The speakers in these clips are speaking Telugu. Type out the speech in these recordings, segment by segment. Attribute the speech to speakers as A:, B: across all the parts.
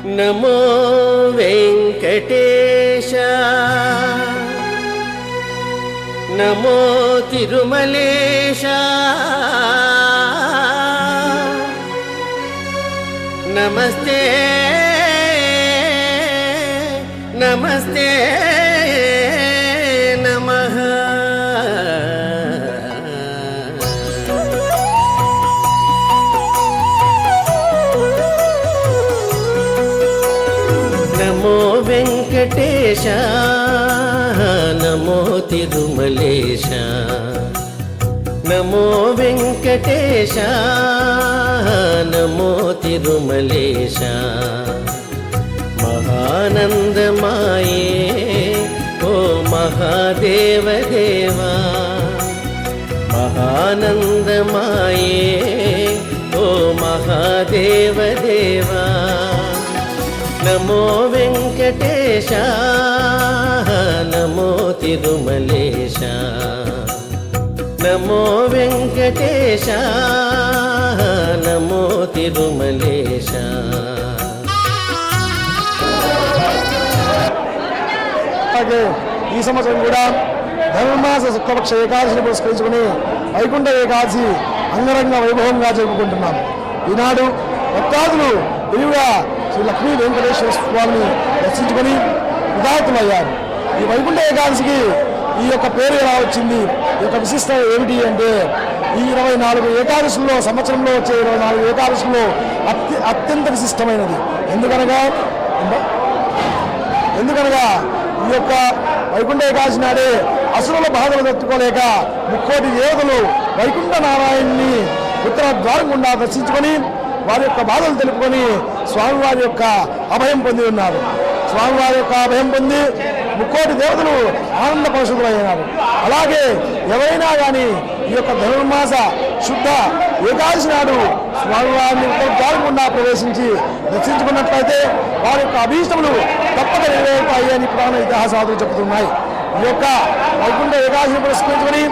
A: నమో వెంకటేశ నమో తిరుమలేశ నమస్తే నమస్తే నమః. నమో వెంకటేశ నమో తిరుమలేశ నమో వెంకటేశ నమో తిరుమలేశ మహానందమాయే ఓ మహాదేవ దేవా మహానందమాయే ఓ మహాదేవ దేవా నమో వెంకటేశ నమో తిరుమలేశ నమో వెంకటేశ నమో తిరుమలేశ.
B: అలాగే ఈ సంవత్సరం కూడా ధనుర్మాస శుక్లపక్ష ఏకాదశిని పురస్కరించుకుని వైకుంఠ ఏకాదశి అంగరంగ వైభవంగా జరుపుకుంటున్నాం. ఈనాడు భక్తాదులు విరివిగా శ్రీ లక్ష్మీ వెంకటేశ్వర స్వామిని దర్శించుకొని విధాతులయ్యారు. ఈ వైకుంఠ ఏకాదశికి ఈ యొక్క పేరు ఎలా వచ్చింది, ఈ యొక్క విశిష్టత ఏమిటి అంటే, ఈ 24 ఏకాదశుల్లో సంవత్సరంలో వచ్చే 24 ఏకాదశుల్లో అత్యంత విశిష్టమైనది. ఎందుకనగా ఈ యొక్క వైకుంఠ ఏకాదశి నాడే అసురుల బాధలు తట్టుకోలేక 30 దేవతలు వైకుంఠ నారాయణుని ఉత్తర ద్వారం గుండా దర్శించుకొని వారి యొక్క బాధలు తెలుపుకొని స్వామివారి యొక్క అభయం పొంది ఉన్నారు. స్వామివారి యొక్క అభయం పొంది 30 దేవతలు ఆనంద పరిశుద్ధులైనారు. అలాగే ఎవరైనా కానీ ఈ యొక్క ధనుర్మాస శుద్ధ ఏకాదశి నాడు స్వామివారిని ఉత్తర గుండా ప్రవేశించి దర్శించుకున్నట్లయితే వారి యొక్క అభీష్టములు తప్పక నెరవేరుతాయి అని పురాణ ఇతిహాసాలు చెబుతున్నాయి. ఈ యొక్క వైకుంఠ ఏకాదశిని పురస్కరించుకొని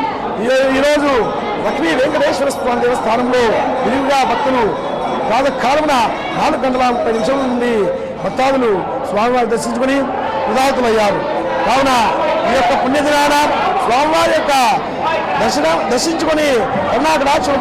B: ఈరోజు లక్ష్మీ వెంకటేశ్వర స్వామి దేవస్థానంలో విరివిగా భక్తులు ప్రాతకాలమున 4 గంటల 30 నిమిషాల నుండి భక్తాదులు స్వామివారిని దర్శించుకొని విధాతులయ్యారు. కావున ఈ యొక్క పుణ్యదినాన స్వామివారి యొక్క దర్శించుకొని కరుణాకటాక్షలు